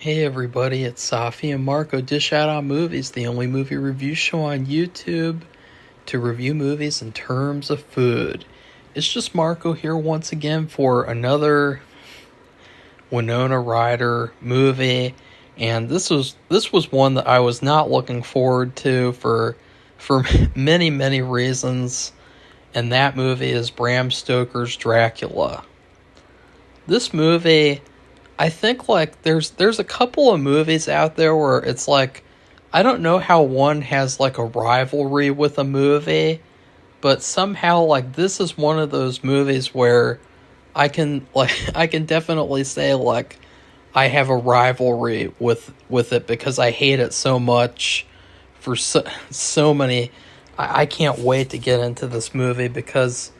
Hey everybody, it's Safi and Marco Dish Out on Movies, the only movie review show on YouTube to review movies in terms of food. It's just Marco here once again for another Winona Ryder movie, and this was one that I was not looking forward to for many reasons, and that movie is Bram Stoker's Dracula. This movie, I think, like, there's a couple of movies out there where it's like, I don't know how one has like a rivalry with a movie, but somehow, like, this is one of those movies where I can definitely say, like, I have a rivalry with it because I hate it so much for so many. I can't wait to get into this movie because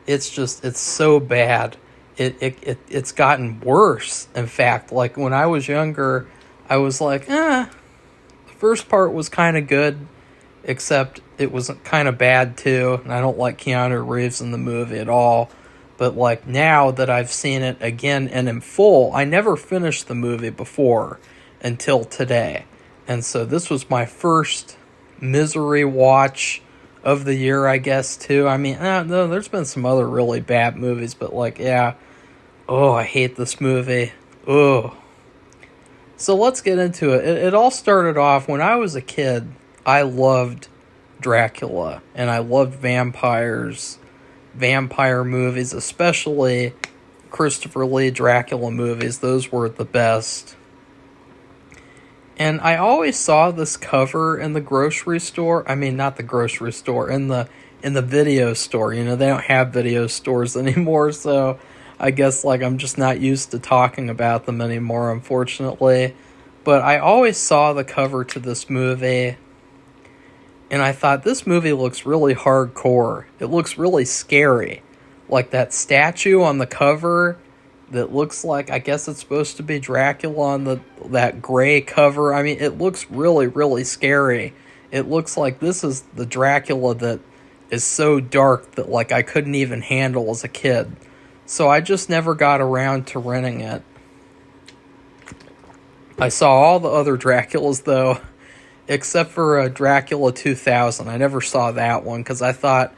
it's so bad. It's gotten worse. In fact, like, when I was younger, I was like, the first part was kind of good, except it was kind of bad too, and I don't like Keanu Reeves in the movie at all. But, like, now that I've seen it again and in full, I never finished the movie before until today. And so this was my first misery watch of the year, I guess, too. I mean, no, there's been some other really bad movies, but, like, yeah. Oh, I hate this movie. Oh. So let's get into it. It all started off when I was a kid. I loved Dracula, and I loved vampire movies, especially Christopher Lee Dracula movies. Those were the best. And I always saw this cover in the grocery store. I mean, not the grocery store, in the video store. You know, they don't have video stores anymore, so I guess, like, I'm just not used to talking about them anymore, unfortunately. But I always saw the cover to this movie, and I thought, this movie looks really hardcore. It looks really scary. Like that statue on the cover that looks like, I guess it's supposed to be Dracula on that gray cover. I mean, it looks really scary. It looks like this is the Dracula that is so dark that, like, I couldn't even handle as a kid. So I just never got around to renting it. I saw all the other Draculas, though, except for Dracula 2000. I never saw that one because I thought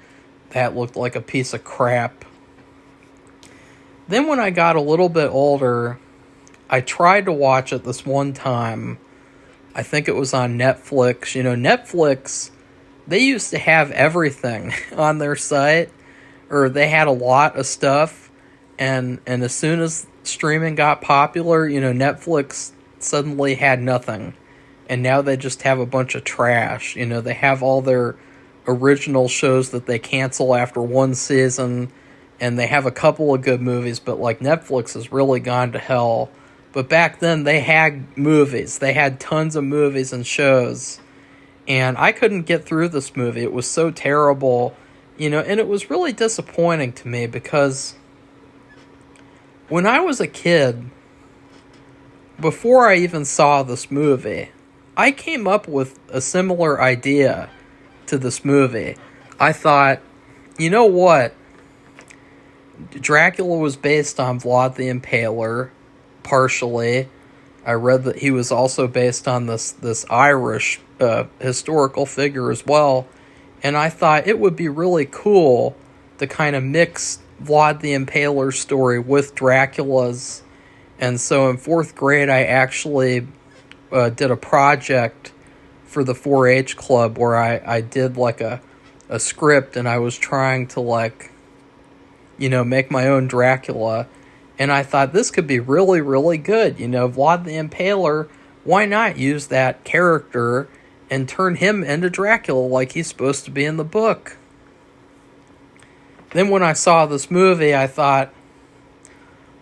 that looked like a piece of crap. Then when I got a little bit older, I tried to watch it this one time. I think it was on Netflix. You know, Netflix, they used to have everything on their site, or they had a lot of stuff, and as soon as streaming got popular, you know, Netflix suddenly had nothing. And now they just have a bunch of trash. You know, they have all their original shows that they cancel after one season, and they have a couple of good movies, but, like, Netflix has really gone to hell. But back then, they had movies. They had tons of movies and shows, and I couldn't get through this movie. It was so terrible, you know, and it was really disappointing to me because when I was a kid, before I even saw this movie, I came up with a similar idea to this movie. I thought, you know what? Dracula was based on Vlad the Impaler, partially. I read that he was also based on this Irish historical figure as well. And I thought it would be really cool to kind of mix Vlad the Impaler's story with Dracula's. And so in 4th grade, I actually did a project for the 4-H club where I did, like, a script, and I was trying to, like, you know, make my own Dracula. And I thought this could be really good. You know, Vlad the Impaler, why not use that character and turn him into Dracula like he's supposed to be in the book? Then when I saw this movie, I thought,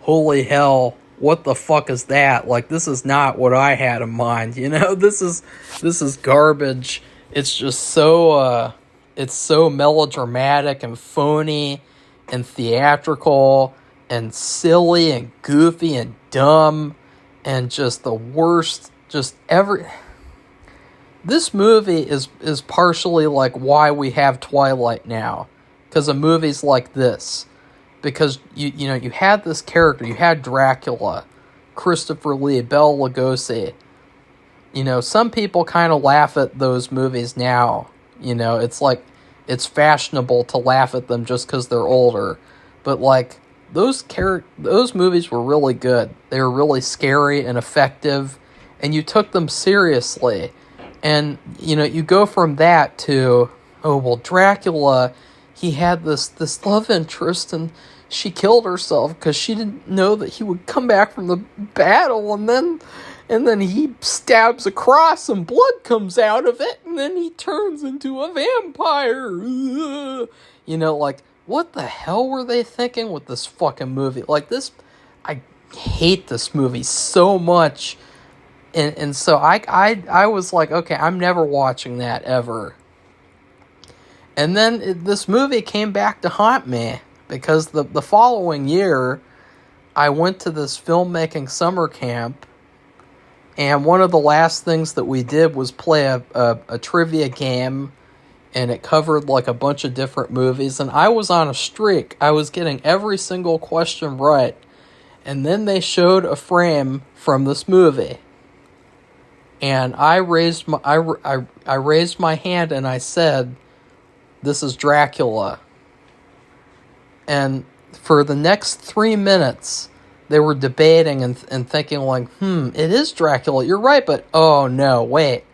holy hell, what the fuck is that? Like, this is not what I had in mind, you know? This is garbage. It's just so it's so melodramatic and phony and theatrical and silly and goofy and dumb and just the worst. This movie is partially like why we have Twilight now, because of movies like this. Because you had this character, you had Dracula, Christopher Lee, Bela Lugosi. You know, some people kind of laugh at those movies now. You know, it's like, it's fashionable to laugh at them just because they're older. But, like, those movies were really good. They were really scary and effective, and you took them seriously. And, you know, you go from that to, oh, well, Dracula, he had this love interest, and she killed herself because she didn't know that he would come back from the battle, and then he stabs a cross and blood comes out of it, and then he turns into a vampire. Ugh. You know, like, what the hell were they thinking with this fucking movie? Like, this, I hate this movie so much. And so I was like, okay, I'm never watching that ever. And then this movie came back to haunt me, because the following year, I went to this filmmaking summer camp, and one of the last things that we did was play a trivia game, and it covered like a bunch of different movies, and I was on a streak. I was getting every single question right, and then they showed a frame from this movie, and I raised my hand and I said, "This is Dracula." And for the next 3 minutes, they were debating and thinking like, it is Dracula. You're right, but oh no, wait.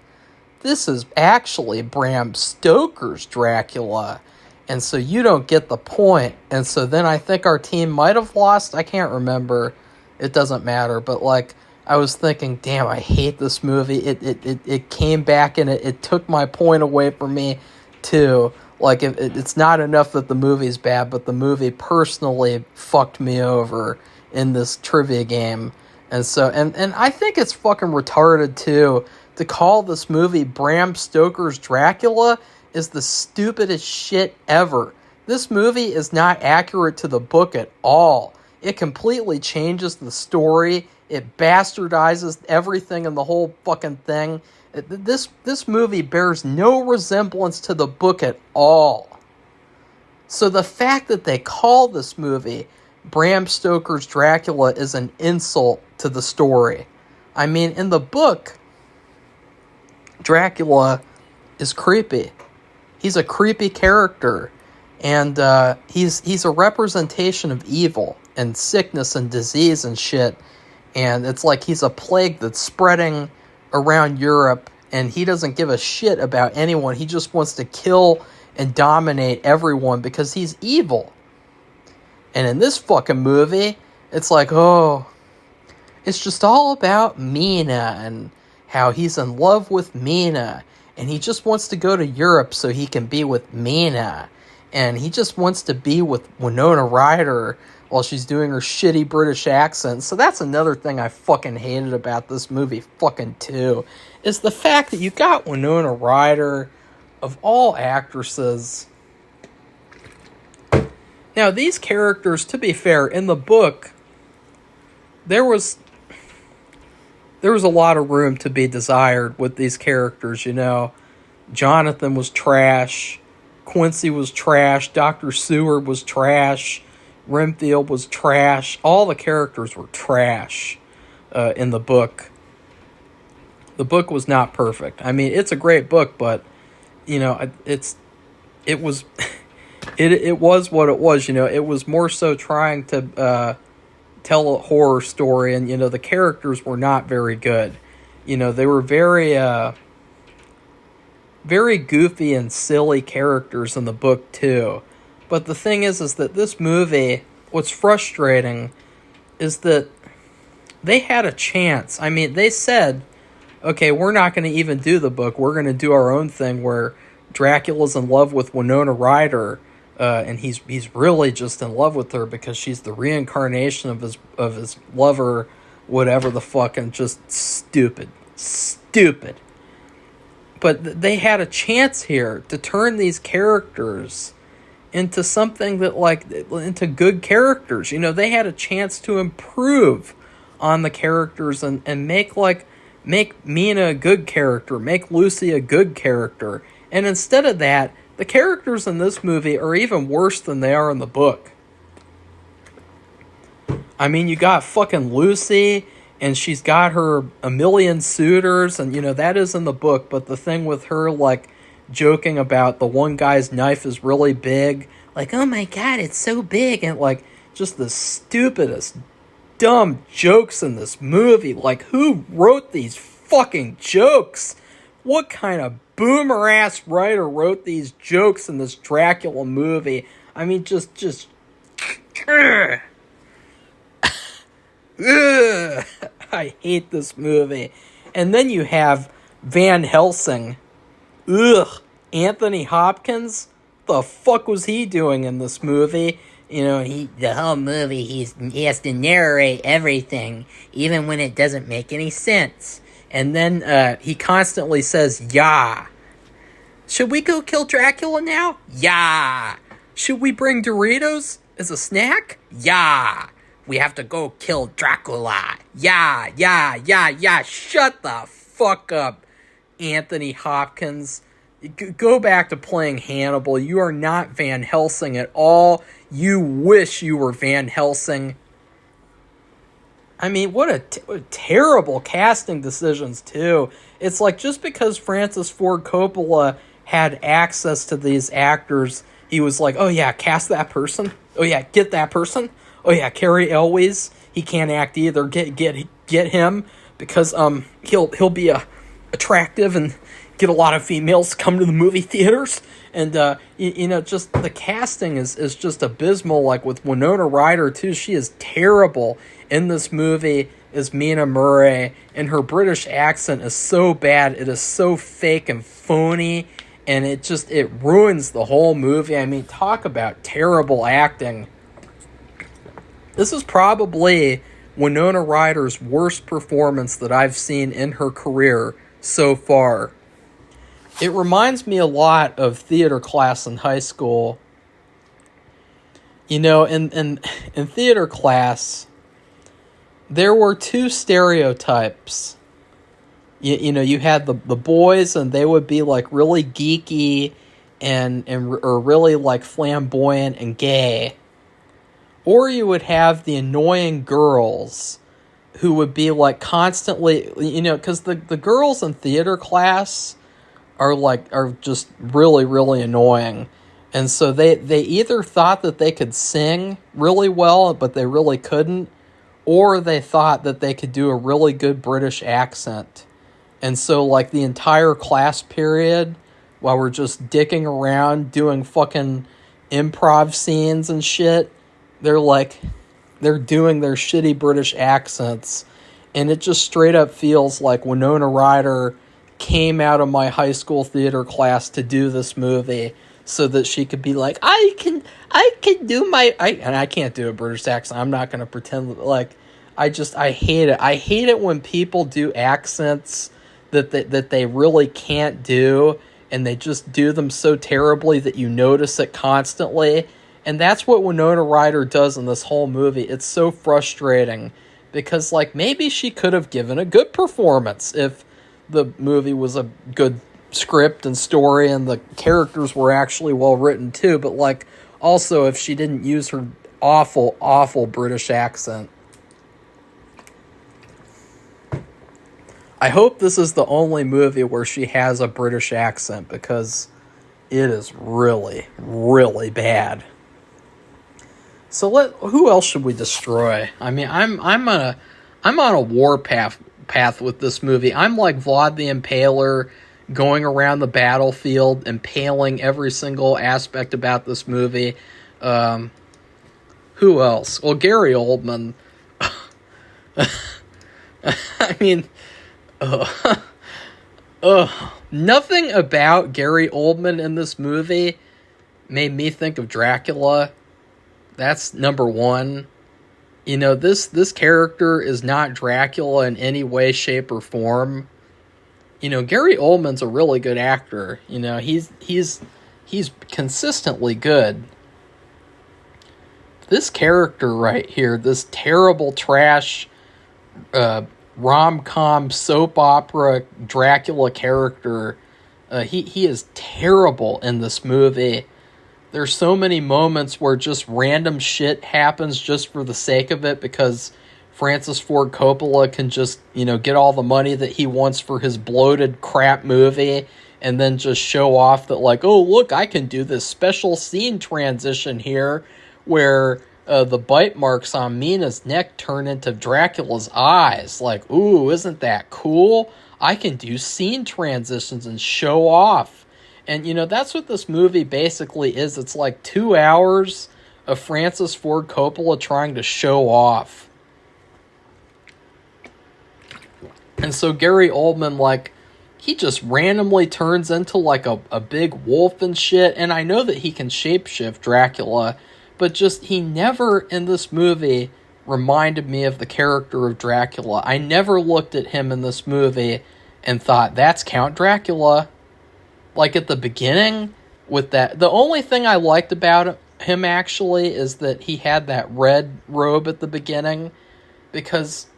This is actually Bram Stoker's Dracula. And so you don't get the point. And so then I think our team might have lost. I can't remember. It doesn't matter. But like, I was thinking, damn, I hate this movie. It came back and it took my point away from me too. Like, it's not enough that the movie's bad, but the movie personally fucked me over in this trivia game. And so, and I think it's fucking retarded, too. To call this movie Bram Stoker's Dracula is the stupidest shit ever. This movie is not accurate to the book at all. It completely changes the story. It bastardizes everything in the whole fucking thing. This movie bears no resemblance to the book at all. So the fact that they call this movie Bram Stoker's Dracula is an insult to the story. I mean, in the book, Dracula is creepy. He's a creepy character, and he's a representation of evil and sickness and disease and shit. And it's like he's a plague that's spreading around Europe, and he doesn't give a shit about anyone. He just wants to kill and dominate everyone because he's evil. And in this fucking movie, it's like, oh, it's just all about Mina and how he's in love with Mina, and he just wants to go to Europe so he can be with Mina, and he just wants to be with Winona Ryder while she's doing her shitty British accent. So that's another thing I fucking hated about this movie fucking too, is the fact that you got Winona Ryder, of all actresses. Now, these characters, to be fair, in the book, there was a lot of room to be desired with these characters, you know. Jonathan was trash, Quincy was trash, Dr. Seward was trash, Renfield was trash. All the characters were trash in the book. The book was not perfect. I mean, it's a great book, but, you know, it was what it was, you know. It was more so trying to tell a horror story, and, you know, the characters were not very good. You know, they were very goofy and silly characters in the book too. But the thing is that this movie, what's frustrating is that they had a chance. I mean, they said, okay, we're not going to even do the book. We're going to do our own thing where Dracula's in love with Winona Ryder, and he's really just in love with her because she's the reincarnation of his lover, whatever the fuck, and just stupid. But they had a chance here to turn these characters into something that, like, into good characters. You know, they had a chance to improve on the characters and make Mina a good character, make Lucy a good character. And instead of that, the characters in this movie are even worse than they are in the book. I mean, you got fucking Lucy, and she's got her a million suitors, and that is in the book, but the thing with her, like, joking about the one guy's knife is really big, like, oh my god, it's so big, and like, just the stupidest, dumb jokes in this movie. Like, who wrote these fucking jokes? What kind of boomer-ass writer wrote these jokes in this Dracula movie? I mean, just ugh. Ugh. I hate this movie. And then you have Van Helsing. Ugh. Anthony Hopkins? The fuck was he doing in this movie? The whole movie, he has to narrate everything, even when it doesn't make any sense. And then he constantly says, "Yeah. Should we go kill Dracula now? Yeah. Should we bring Doritos as a snack? Yeah. We have to go kill Dracula. Yeah. Shut the fuck up, Anthony Hopkins. Go back to playing Hannibal. You are not Van Helsing at all. You wish you were Van Helsing." I mean, what a terrible casting decisions, too. It's like, just because Francis Ford Coppola had access to these actors, he was like, oh yeah, cast that person. Oh yeah, get that person. Oh yeah, Cary Elwes, he can't act either. Get him, because he'll be attractive and get a lot of females to come to the movie theaters. And just the casting is just abysmal. Like with Winona Ryder too, she is terrible in this movie as Mina Murray, and her British accent is so bad. It is so fake and phony, and it ruins the whole movie. I mean, talk about terrible acting. This is probably Winona Ryder's worst performance that I've seen in her career so far. It reminds me a lot of theater class in high school. In theater class, there were two stereotypes. You had the boys, and they would be like really geeky or really like flamboyant and gay. Or you would have the annoying girls who would be like constantly, because the girls in theater class are just really, really annoying. And so they either thought that they could sing really well, but they really couldn't, or they thought that they could do a really good British accent. And so, like, the entire class period, while we're just dicking around doing fucking improv scenes and shit, they're doing their shitty British accents. And it just straight up feels like Winona Ryder came out of my high school theater class to do this movie so that she could be like, I can do and I can't do a British accent. I'm not going to pretend like, I hate it. I hate it when people do accents that they really can't do, and they just do them so terribly that you notice it constantly. And that's what Winona Ryder does in this whole movie. It's so frustrating because, like, maybe she could have given a good performance if the movie was a good script and story and the characters were actually well written too, but like also if she didn't use her awful British accent. I hope this is the only movie where she has a British accent, because it is really, really bad. So who else should we destroy? I mean, I'm on a war path with this movie. I'm like Vlad the Impaler, going around the battlefield, impaling every single aspect about this movie. Who else? Well, Gary Oldman. I mean, nothing about Gary Oldman in this movie made me think of Dracula. That's number one. This character is not Dracula in any way, shape, or form. Gary Oldman's a really good actor. He's consistently good. This character right here, this terrible trash rom-com soap opera Dracula character, he is terrible in this movie. There's so many moments where just random shit happens just for the sake of it, because Francis Ford Coppola can just, get all the money that he wants for his bloated crap movie and then just show off that, like, oh, look, I can do this special scene transition here where the bite marks on Mina's neck turn into Dracula's eyes. Like, ooh, isn't that cool? I can do scene transitions and show off. And, that's what this movie basically is. It's like 2 hours of Francis Ford Coppola trying to show off. And so Gary Oldman, like, he just randomly turns into, like, a big wolf and shit. And I know that he can shapeshift Dracula, but just he never in this movie reminded me of the character of Dracula. I never looked at him in this movie and thought, that's Count Dracula. Like, at the beginning, with that, the only thing I liked about him, actually, is that he had that red robe at the beginning, because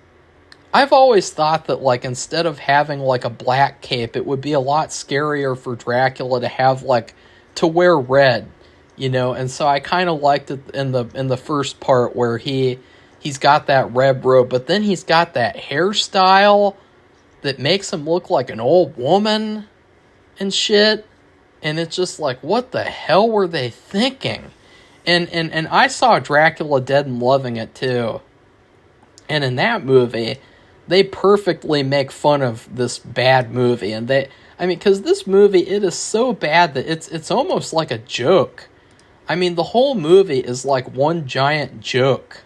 I've always thought that, like, instead of having, like, a black cape, it would be a lot scarier for Dracula to have, like, to wear red, and so I kind of liked it in the first part where he's got that red robe, but then he's got that hairstyle that makes him look like an old woman and shit, and it's just like, what the hell were they thinking? And I saw Dracula Dead and Loving It too, and in that movie, they perfectly make fun of this bad movie, and because this movie, it is so bad that it's almost like a joke. I mean, the whole movie is like one giant joke.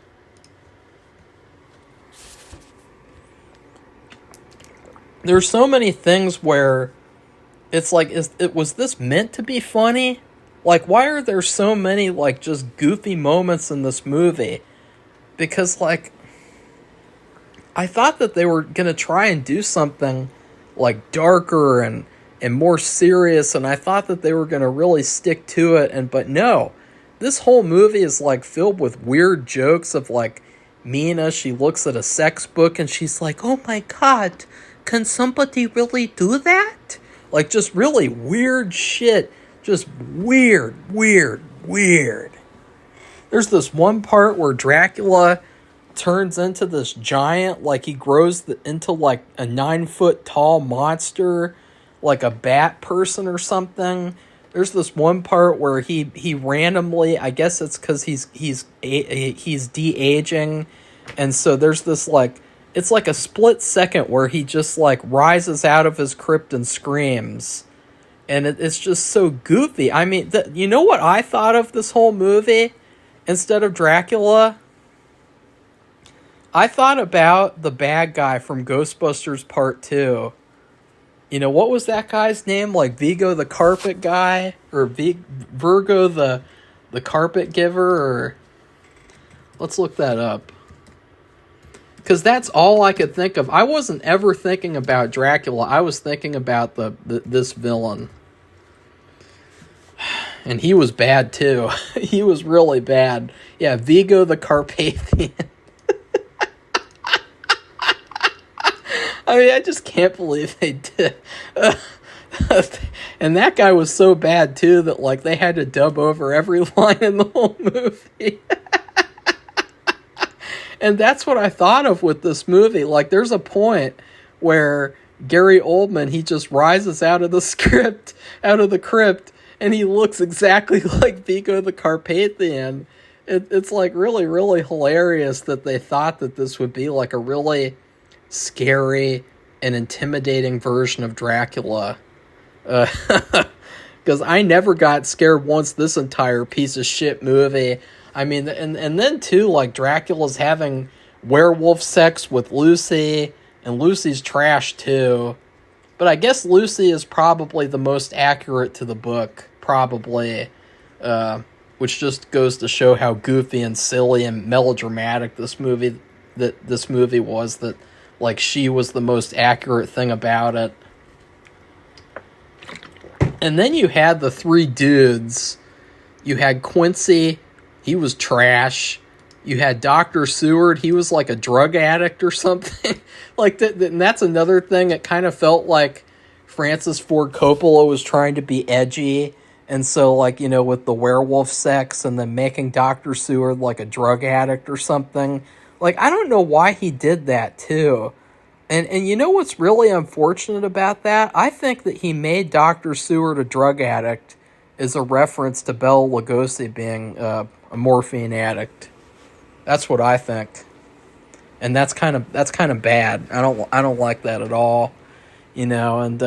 There's so many things where it's like, was this meant to be funny? Like, why are there so many, like, just goofy moments in this movie? Because, like, I thought that they were going to try and do something, like, darker and more serious, and I thought that they were going to really stick to it, but no. This whole movie is, like, filled with weird jokes of, like, Mina, she looks at a sex book, and she's like, oh my god, can somebody really do that? Like, just really weird shit. Just weird. There's this one part where Dracula turns into this giant, like, he grows into, like, a 9-foot tall monster, like a bat person or something. There's this one part where he randomly, I guess it's because he's de-aging, and so there's this, like, it's like a split second where he just, like, rises out of his crypt and screams. And it's just so goofy. I mean, you know what I thought of this whole movie instead of Dracula? I thought about the bad guy from Ghostbusters Part 2. What was that guy's name? Like, Vigo the Carpet Guy? Or Virgo the Carpet Giver? Or let's look that up. Because that's all I could think of. I wasn't ever thinking about Dracula. I was thinking about this villain. And he was bad, too. He was really bad. Yeah, Vigo the Carpathian. I mean, I just can't believe they did. And that guy was so bad, too, that, like, they had to dub over every line in the whole movie. And that's what I thought of with this movie. Like, there's a point where Gary Oldman, he just rises out of the crypt, and he looks exactly like Vigo the Carpathian. It's, like, really, really hilarious that they thought that this would be, like, a really scary and intimidating version of Dracula. Because I never got scared once this entire piece of shit movie. I mean, and then, too, like, Dracula's having werewolf sex with Lucy, and Lucy's trash, too. But I guess Lucy is probably the most accurate to the book, probably, which just goes to show how goofy and silly and melodramatic this movie was, that, like, she was the most accurate thing about it. And then you had the three dudes. You had Quincy. He was trash. You had Dr. Seward. He was like a drug addict or something. Like, and that's another thing. It kind of felt like Francis Ford Coppola was trying to be edgy. And so, like, with the werewolf sex and then making Dr. Seward like a drug addict or something. Like, I don't know why he did that, too. And you know what's really unfortunate about that? I think that he made Dr. Seward a drug addict as a reference to Bela Lugosi being a morphine addict. That's what I think. And that's kind of bad. I don't like that at all. You know, and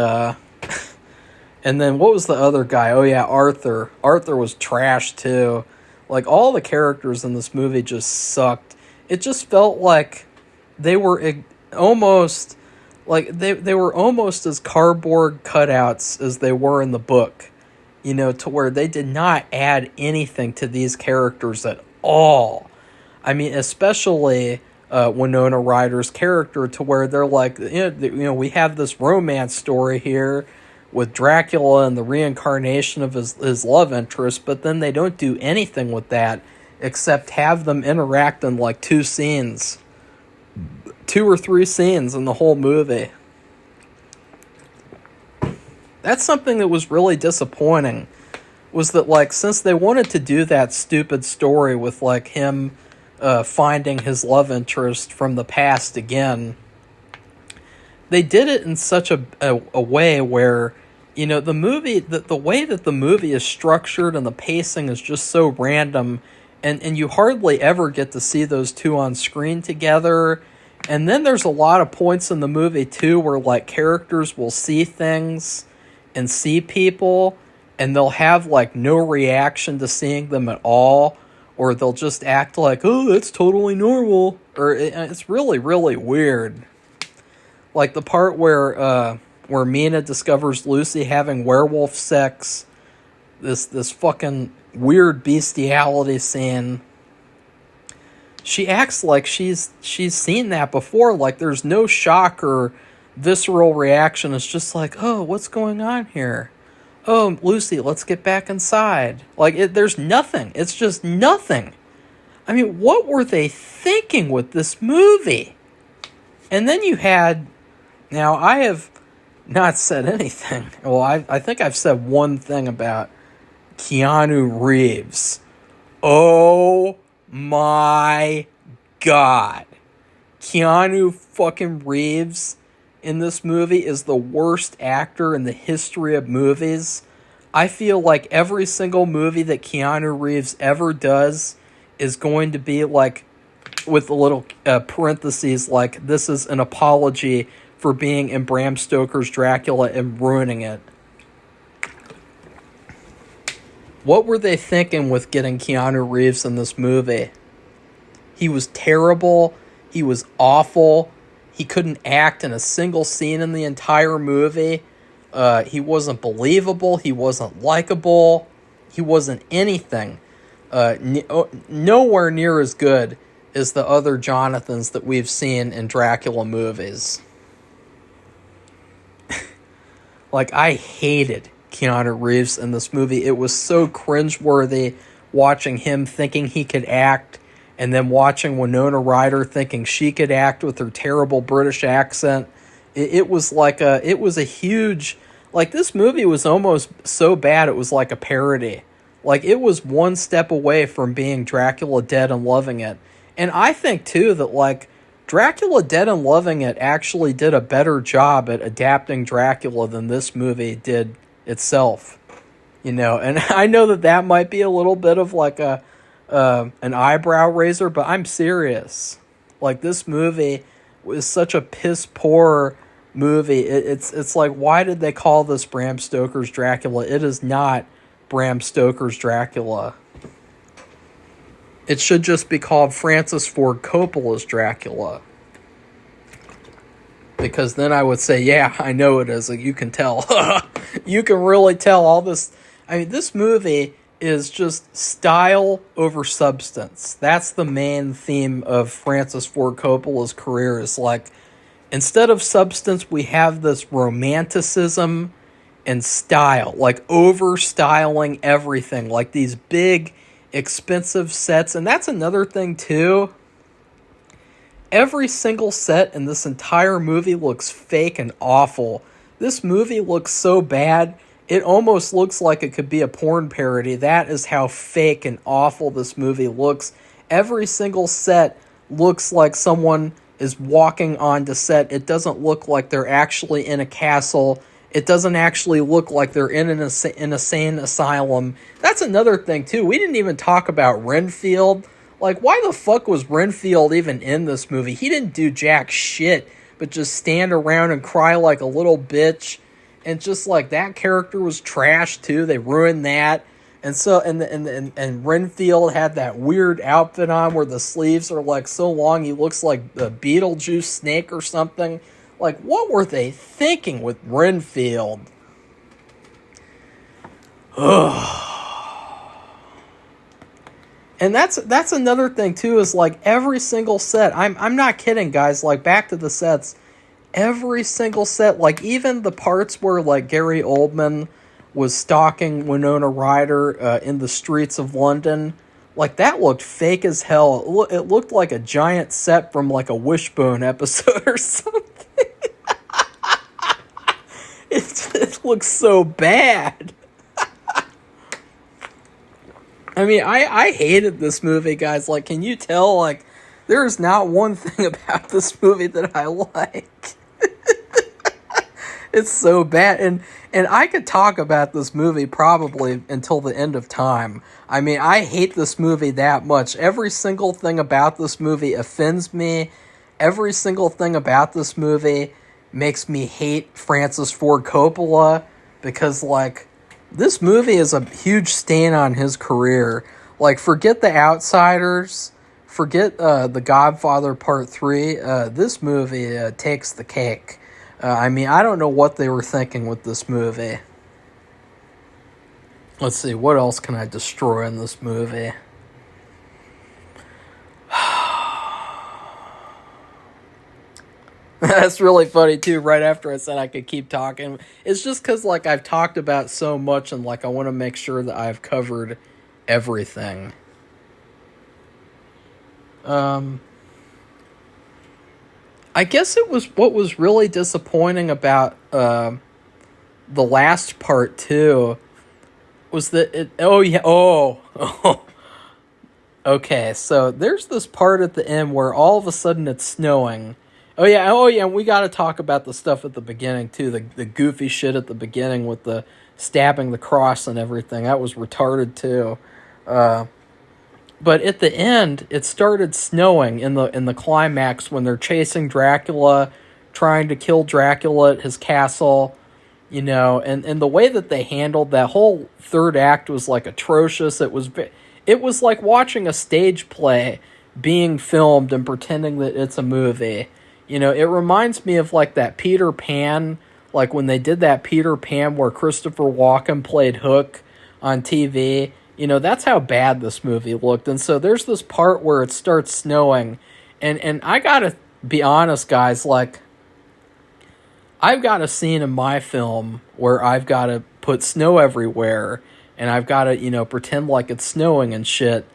and then what was the other guy? Oh yeah, Arthur. Arthur was trash too. Like, all the characters in this movie just sucked. It just felt like they were almost they were almost as cardboard cutouts as they were in the book. You know, to where they did not add anything to these characters at all. I mean, especially Winona Ryder's character, to where they're like, we have this romance story here with Dracula and the reincarnation of his love interest, but then they don't do anything with that except have them interact in like 2 or 3 scenes in the whole movie. That's something that was really disappointing, was that, like, since they wanted to do that stupid story with, like, him finding his love interest from the past again, they did it in such a way where, you know, the movie, the way that the movie is structured and the pacing is just so random, and you hardly ever get to see those two on screen together. And then there's a lot of points in the movie, too, where, like, characters will see things and see people, and they'll have, like, no reaction to seeing them at all, or they'll just act like, oh, that's totally normal, or it's really, really weird. Like the part where Mina discovers Lucy having werewolf sex, this fucking weird bestiality scene. She acts like she's seen that before, like there's no shock or visceral reaction. It's just like, oh, what's going on here? Oh, Lucy, let's get back inside. Like, there's nothing. It's just nothing. I mean, what were they thinking with this movie? And then you had... Now, I have not said anything. Well, I think I've said one thing about Keanu Reeves. Oh my God. Keanu fucking Reeves in this movie is the worst actor in the history of movies. I feel like every single movie that Keanu Reeves ever does is going to be like, with a little parentheses, like, this is an apology for being in Bram Stoker's Dracula and ruining it. What were they thinking with getting Keanu Reeves in this movie? He was terrible. He was awful. He couldn't act in a single scene in the entire movie. He wasn't believable. He wasn't likable. He wasn't anything. Nowhere near as good as the other Jonathans that we've seen in Dracula movies. Like, I hated Keanu Reeves in this movie. It was so cringeworthy watching him thinking he could act, and then watching Winona Ryder thinking she could act with her terrible British accent. It was a huge... Like, this movie was almost so bad it was like a parody. Like, it was one step away from being Dracula Dead and Loving It. And I think, too, that, like, Dracula Dead and Loving It actually did a better job at adapting Dracula than this movie did itself. You know, and I know that might be a little bit of, like, an eyebrow raiser, but I'm serious. Like, this movie was such a piss-poor movie. It's like, why did they call this Bram Stoker's Dracula? It is not Bram Stoker's Dracula. It should just be called Francis Ford Coppola's Dracula. Because then I would say, yeah, I know it is. Like, you can tell. You can really tell all this. I mean, this movie is just style over substance. That's the main theme of Francis Ford Coppola's career. Is like, instead of substance, we have this romanticism and style. Like, over-styling everything. Like, these big, expensive sets. And that's another thing, too. Every single set in this entire movie looks fake and awful. This movie looks so bad, it almost looks like it could be a porn parody. That is how fake and awful this movie looks. Every single set looks like someone is walking onto set. It doesn't look like they're actually in a castle. It doesn't actually look like they're in an insane asylum. That's another thing, too. We didn't even talk about Renfield. Like, why the fuck was Renfield even in this movie? He didn't do jack shit, but just stand around and cry like a little bitch. And just, like, that character was trash, too. They ruined that. And so, and Renfield had that weird outfit on where the sleeves are, like, so long he looks like the Beetlejuice snake or something. Like, what were they thinking with Renfield? And that's another thing, too, is, like, every single set, I'm not kidding, guys, like, back to the sets, every single set, like, even the parts where, like, Gary Oldman was stalking Winona Ryder in the streets of London, like, that looked fake as hell. It looked like a giant set from, like, a Wishbone episode or something. It looks so bad. I mean, I hated this movie, guys. Like, can you tell, like, there is not one thing about this movie that I like. It's so bad. And I could talk about this movie probably until the end of time. I mean, I hate this movie that much. Every single thing about this movie offends me. Every single thing about this movie makes me hate Francis Ford Coppola, because, like, this movie is a huge stain on his career. Like, forget The Outsiders, forget The Godfather Part 3, this movie takes the cake. I mean, I don't know what they were thinking with this movie. Let's see, what else can I destroy in this movie? That's really funny, too, right after I said I could keep talking. It's just because, like, I've talked about so much, and, like, I want to make sure that I've covered everything. I guess it was what was really disappointing about the last part, too, was that it... Oh, yeah, oh. Okay, so there's this part at the end where all of a sudden it's snowing. Oh yeah, we gotta talk about the stuff at the beginning, too. The goofy shit at the beginning with the stabbing the cross and everything. That was retarded, too. But at the end, it started snowing in the climax when they're chasing Dracula, trying to kill Dracula at his castle, you know, and the way that they handled that whole third act was, like, atrocious. It was like watching a stage play being filmed and pretending that it's a movie. You know, it reminds me of, like, that Peter Pan, like when they did that Peter Pan where Christopher Walken played Hook on TV. You know, that's how bad this movie looked. And so there's this part where it starts snowing. And I gotta be honest, guys, like, I've got a scene in my film where I've got to put snow everywhere. And I've got to, you know, pretend like it's snowing and shit.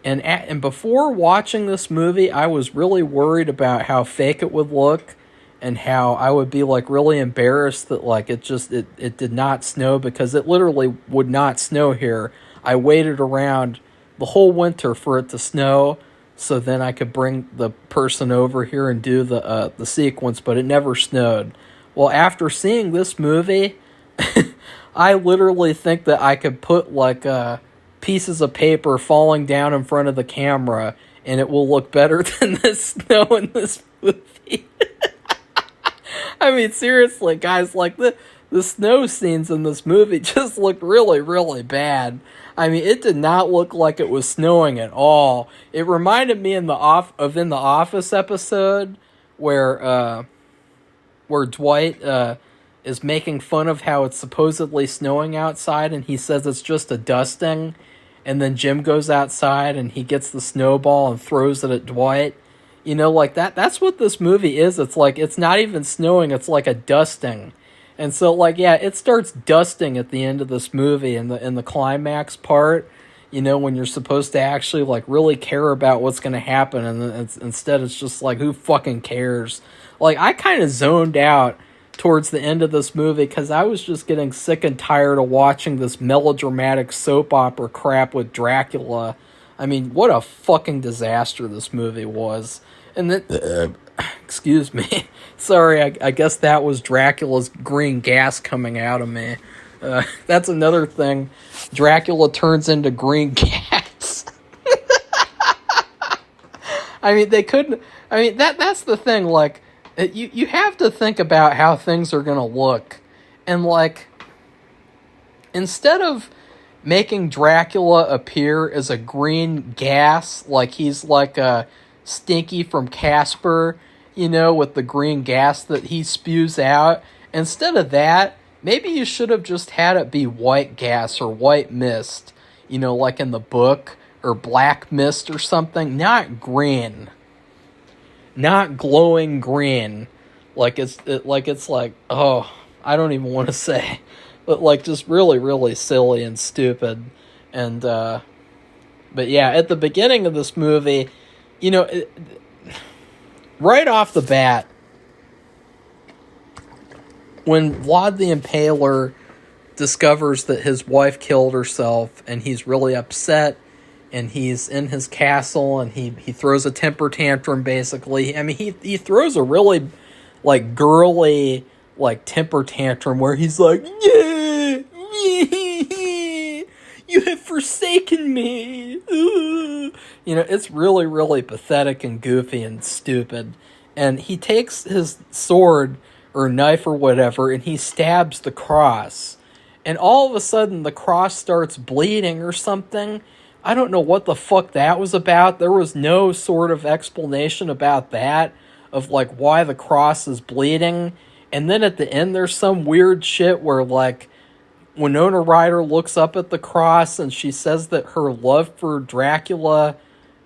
And before watching this movie, I was really worried about how fake it would look, and how I would be, like, really embarrassed that, like, it did not snow, because it literally would not snow here. I waited around the whole winter for it to snow, so then I could bring the person over here and do the sequence, but it never snowed. Well, after seeing this movie, I literally think that I could put, like, pieces of paper falling down in front of the camera, and it will look better than the snow in this movie. I mean, seriously, guys, like, the snow scenes in this movie just look really, really bad. I mean, it did not look like it was snowing at all. It reminded me in the Office episode where Dwight is making fun of how it's supposedly snowing outside, and he says it's just a dusting. And then Jim goes outside and he gets the snowball and throws it at Dwight. You know, like, that's what this movie is. It's like, it's not even snowing, it's like a dusting. And so, like, yeah, it starts dusting at the end of this movie in the climax part, you know, when you're supposed to actually, like, really care about what's going to happen. And instead it's just like, who fucking cares? Like, I kind of zoned out towards the end of this movie because I was just getting sick and tired of watching this melodramatic soap opera crap with Dracula. I mean, what a fucking disaster this movie was. And then, excuse me. Sorry, I guess that was Dracula's green gas coming out of me. That's another thing. Dracula turns into green gas. I mean, they couldn't... I mean, that's the thing, like, you have to think about how things are gonna look. And, like, instead of making Dracula appear as a green gas, like he's like a Stinky from Casper, you know, with the green gas that he spews out, instead of that, maybe you should have just had it be white gas or white mist, you know, like in the book, or black mist or something, not green. Not glowing green. Like it's like, oh, I don't even want to say. But, like, just really, really silly and stupid. And, but yeah, at the beginning of this movie, you know, right off the bat, when Vlad the Impaler discovers that his wife killed herself, and he's really upset, and he's in his castle, and he throws a temper tantrum, basically. I mean, he throws a really, like, girly, like, temper tantrum where he's like, yeah, you have forsaken me. You know, it's really, really pathetic and goofy and stupid. And he takes his sword or knife or whatever, and he stabs the cross. And all of a sudden, the cross starts bleeding or something. I don't know what the fuck that was about. There was no sort of explanation about that, of, like, why the cross is bleeding. And then at the end, there's some weird shit where, like, Winona Ryder looks up at the cross and she says that her love for Dracula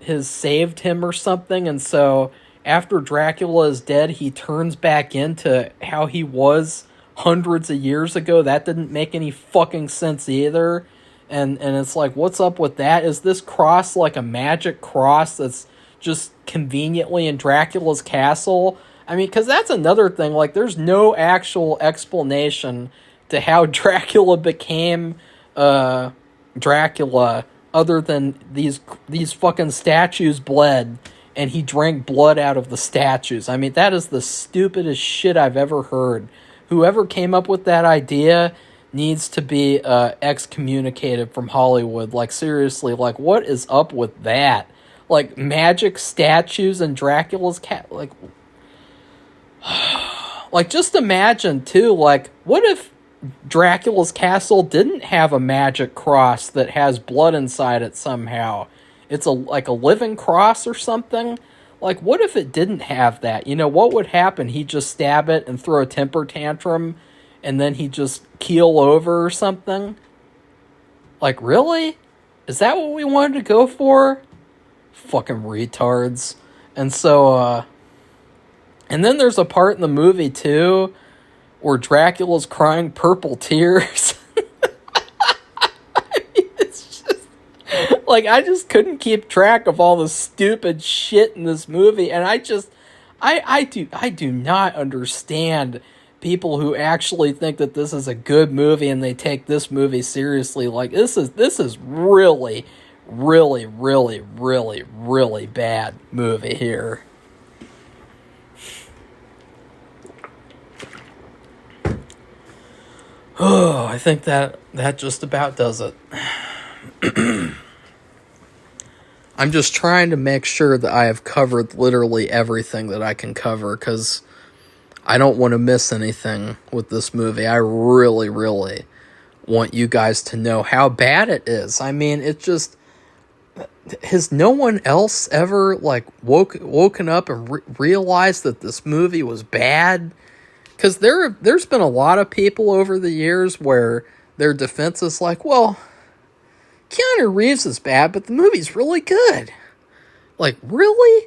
has saved him or something. And so after Dracula is dead, he turns back into how he was hundreds of years ago. That didn't make any fucking sense either. And it's like, what's up with that? Is this cross like a magic cross that's just conveniently in Dracula's castle? I mean, because that's another thing. Like, there's no actual explanation to how Dracula became Dracula other than these fucking statues bled, and he drank blood out of the statues. I mean, that is the stupidest shit I've ever heard. Whoever came up with that idea needs to be excommunicated from Hollywood. Like, seriously, like, what is up with that? Like, magic statues and Dracula's cat, like, like, just imagine, too, like, what if Dracula's castle didn't have a magic cross that has blood inside it somehow? It's like a living cross or something? Like, what if it didn't have that? You know, what would happen? He'd just stab it and throw a temper tantrum, and then he'd just keel over or something? Like, really? Is that what we wanted to go for? Fucking retards. And so, and then there's a part in the movie, too, where Dracula's crying purple tears. I mean, it's just... like, I just couldn't keep track of all the stupid shit in this movie, and I do not understand people who actually think that this is a good movie and they take this movie seriously. Like, this is really, really, really, really, really bad movie here. Oh, I think that just about does it. I'm just trying to make sure that I have covered literally everything that I can cover, because I don't want to miss anything with this movie. I really, really want you guys to know how bad it is. I mean, it just... has no one else ever, like, woken up and realized that this movie was bad? Because there's been a lot of people over the years where their defense is like, well, Keanu Reeves is bad, but the movie's really good. Like, really?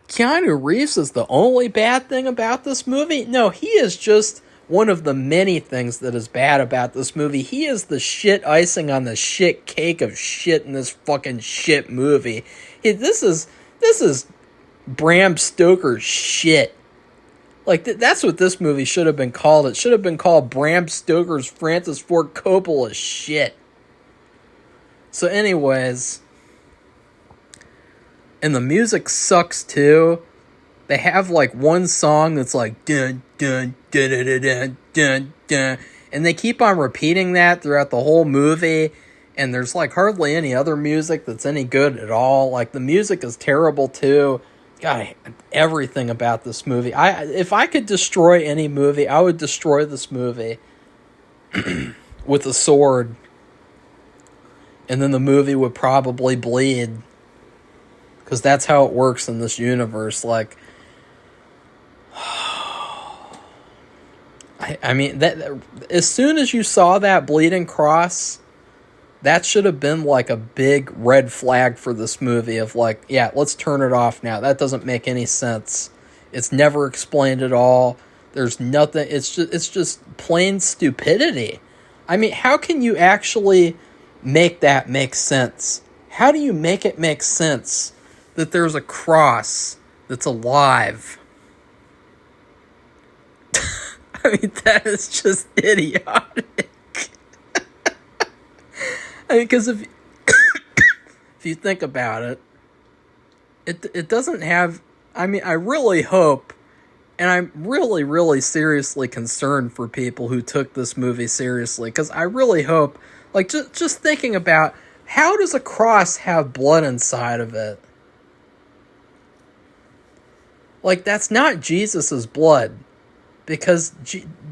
Keanu Reeves is the only bad thing about this movie? No, he is just one of the many things that is bad about this movie. He is the shit icing on the shit cake of shit in this fucking shit movie. This is Bram Stoker's shit. Like, that's what this movie should have been called. It should have been called Bram Stoker's Francis Ford Coppola shit. So anyways, And the music sucks too. They have like one song that's like dun dun dun dun dun dun dun, dun, and they keep on repeating that throughout the whole movie. And there's like hardly any other music that's any good at all. Like the music is terrible too. God, everything about this movie. If I could destroy any movie, I would destroy this movie with a sword. And then the movie would probably bleed. Because that's how it works in this universe. Like, I mean, that as soon as you saw that bleeding cross, that should have been like a big red flag for this movie of like, yeah, let's turn it off now. That doesn't make any sense. It's never explained at all. There's nothing. It's just plain stupidity. I mean, how can you actually make that make sense? How do you make it make sense that there's a cross that's alive? I mean, that is just idiotic. I mean, because if you think about it, it doesn't have... I mean, I really hope, and I'm really, really seriously concerned for people who took this movie seriously, because I really hope, like, just thinking about, how does a cross have blood inside of it? Like, that's not Jesus's blood, because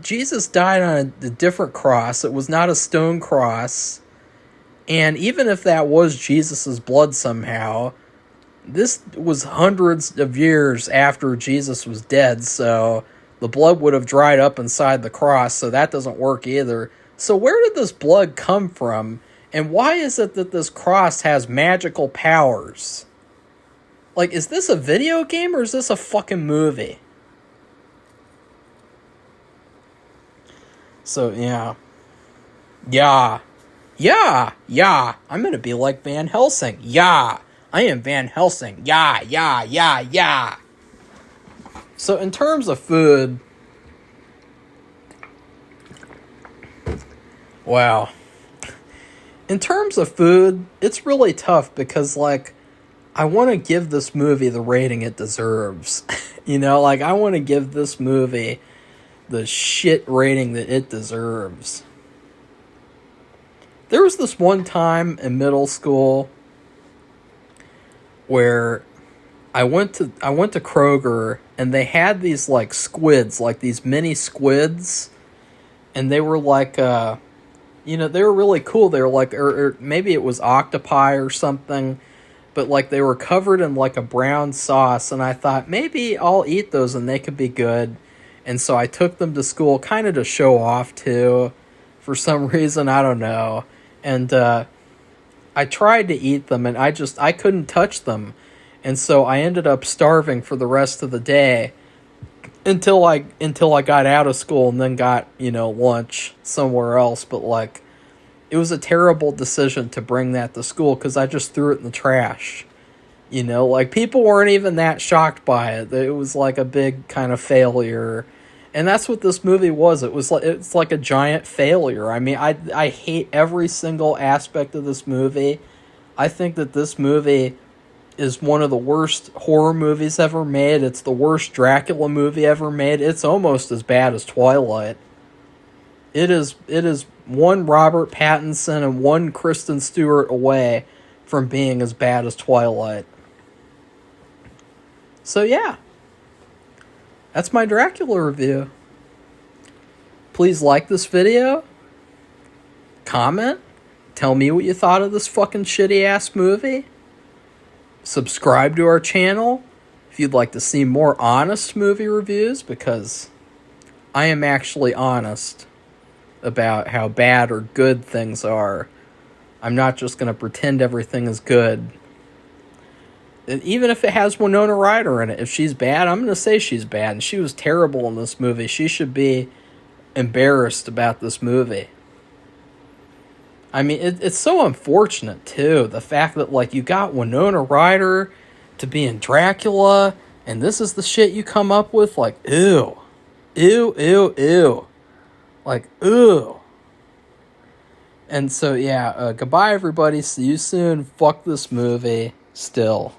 Jesus died on a different cross. It was not a stone cross. And even if that was Jesus's blood somehow, this was hundreds of years after Jesus was dead, so the blood would have dried up inside the cross, so that doesn't work either. So where did this blood come from? And why is it that this cross has magical powers? Like, is this a video game or is this a fucking movie? So, yeah. Yeah. I'm gonna be like Van Helsing. Yeah. I am Van Helsing. Yeah. So, in terms of food... Wow. In terms of food, it's really tough because, like, I want to give this movie the rating it deserves. You know, like, I want to give this movie the shit rating that it deserves. There was this one time in middle school where I went to Kroger and they had these like squids, like these mini squids, and they were like you know, they were really cool. They were like, or maybe it was octopi or something, but like they were covered in like a brown sauce, and I thought maybe I'll eat those and they could be good. And so I took them to school kind of to show off too, for some reason, I don't know. And I tried to eat them and I couldn't touch them. And so I ended up starving for the rest of the day until I got out of school and then got, you know, lunch somewhere else. But like, it was a terrible decision to bring that to school because I just threw it in the trash. You know, like, people weren't even that shocked by it. It was like a big kind of failure. And that's what this movie was. It's like a giant failure. I mean, I hate every single aspect of this movie. I think that this movie is one of the worst horror movies ever made. It's the worst Dracula movie ever made. It's almost as bad as Twilight. It is one Robert Pattinson and one Kristen Stewart away from being as bad as Twilight. So yeah, that's my Dracula review. Please like this video, comment, tell me what you thought of this fucking shitty ass movie, subscribe to our channel if you'd like to see more honest movie reviews, because I am actually honest about how bad or good things are. I'm not just going to pretend everything is good. And even if it has Winona Ryder in it, if she's bad, I'm going to say she's bad. And she was terrible in this movie. She should be embarrassed about this movie. I mean, it's so unfortunate, too. The fact that, like, you got Winona Ryder to be in Dracula, and this is the shit you come up with? Like, ew. Ew. Like, ew. And so, yeah, goodbye, everybody. See you soon. Fuck this movie. Still.